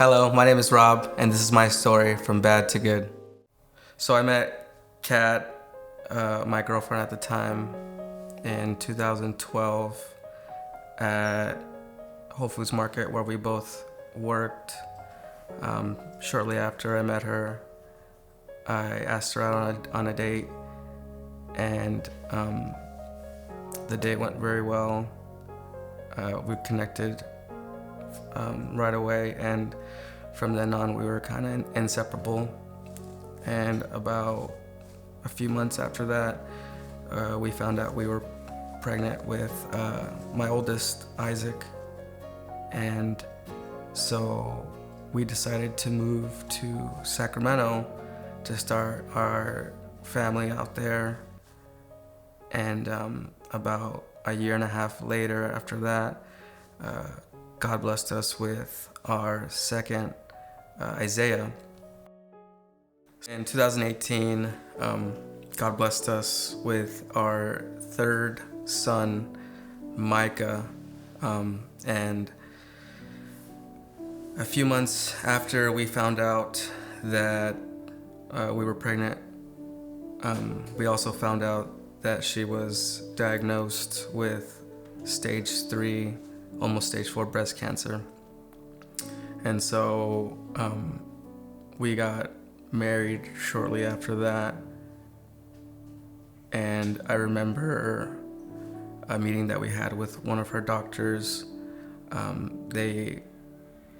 Hello, my name is Rob, and this is my story from bad to good. So I met Kat, my girlfriend at the time, in 2012 at Whole Foods Market where we both worked. Shortly after I met her, I asked her out on a date, and the date went very well. We connected right away, and from then on we were kind of inseparable. And about a few months after that, we found out we were pregnant with my oldest, Isaac. And so we decided to move to Sacramento to start our family out there. And about a year and a half later after that, God blessed us with our second, Isaiah. In 2018, God blessed us with our third son, Micah. And a few months after we found out that we were pregnant, we also found out that she was diagnosed with stage 3, almost stage 4 breast cancer. And so we got married shortly after that. And I remember a meeting that we had with one of her doctors. They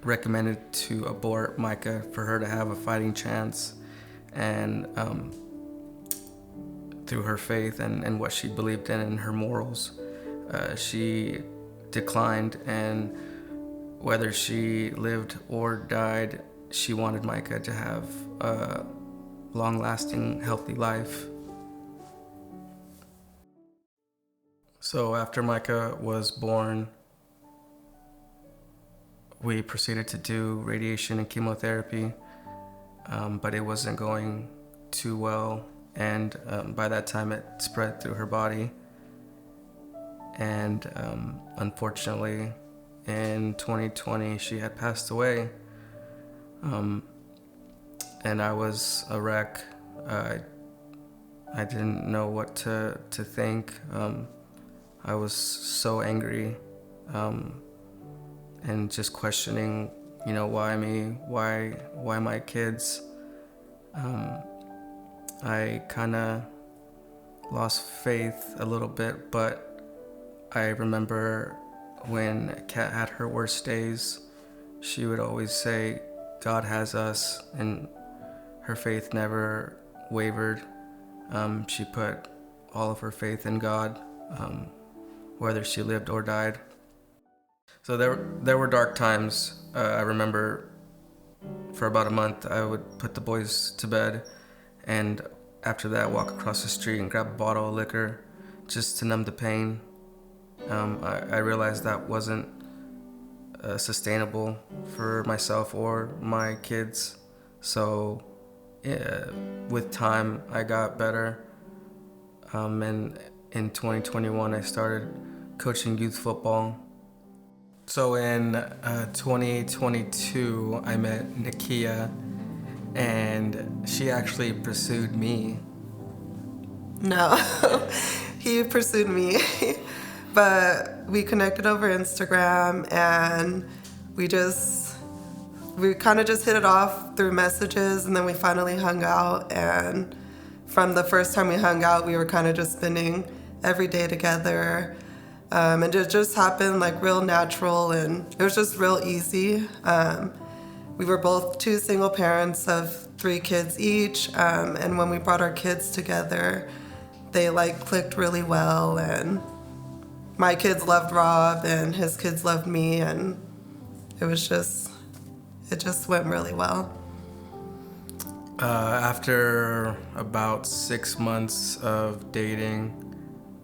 recommended to abort Micah for her to have a fighting chance. And through her faith and what she believed in and her morals, she declined, and whether she lived or died, she wanted Micah to have a long-lasting, healthy life. So after Micah was born, we proceeded to do radiation and chemotherapy, but it wasn't going too well, and by that time it spread through her body. And unfortunately, in 2020, she had passed away. And I was a wreck. I didn't know what to think. I was so angry, and just questioning, why me? Why my kids? I kind of lost faith a little bit, but I remember when Kat had her worst days, she would always say, God has us, and her faith never wavered. She put all of her faith in God, whether she lived or died. So there were dark times. I remember for about a month I would put the boys to bed, and after that walk across the street and grab a bottle of liquor just to numb the pain. I realized that wasn't sustainable for myself or my kids. So yeah, with time I got better. And in 2021 I started coaching youth football. So in 2022 I met Nakia, and she actually pursued me. No, he pursued me. But we connected over Instagram, and we kind of just hit it off through messages, and then we finally hung out. And from the first time we hung out, we were kind of just spending every day together. And it just happened like real natural, and it was just real easy. We were both 2 single parents of 3 kids each. And when we brought our kids together, they clicked really well, and my kids loved Rob and his kids loved me, and it just went really well. After about 6 months of dating,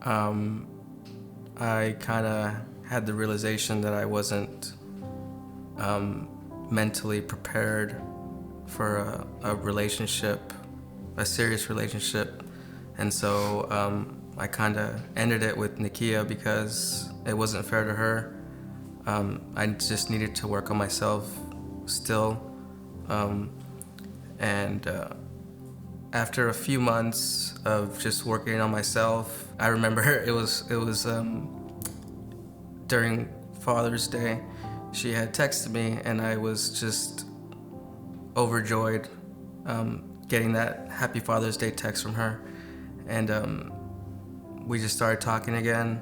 I kind of had the realization that I wasn't mentally prepared for a relationship, a serious relationship. And so I kind of ended it with Nakia because it wasn't fair to her. I just needed to work on myself still. And after a few months of just working on myself, I remember it was during Father's Day. She had texted me, and I was just overjoyed getting that Happy Father's Day text from her. And we just started talking again,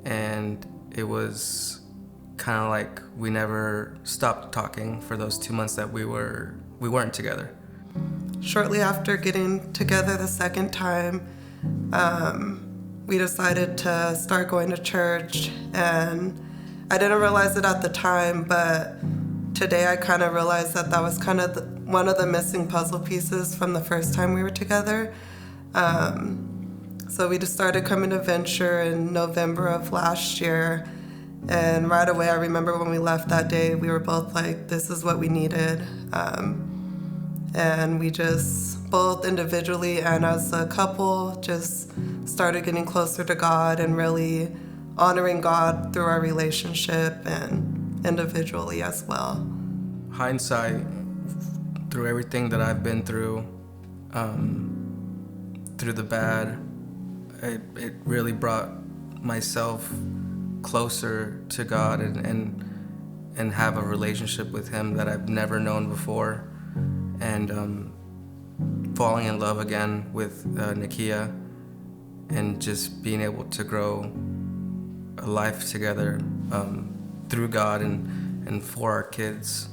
and it was kind of like we never stopped talking for those 2 months that we weren't together. Shortly after getting together the second time, we decided to start going to church, and I didn't realize it at the time, but today I kind of realized that that was kind of one of the missing puzzle pieces from the first time we were together. So we just started coming to Venture in November of last year, and right away I remember when we left that day, we were both like, this is what we needed. And we just, both individually and as a couple, just started getting closer to God and really honoring God through our relationship and individually as well. Hindsight, through everything that I've been through the bad, it really brought myself closer to God and have a relationship with Him that I've never known before. And falling in love again with Nakia, and just being able to grow a life together through God and for our kids.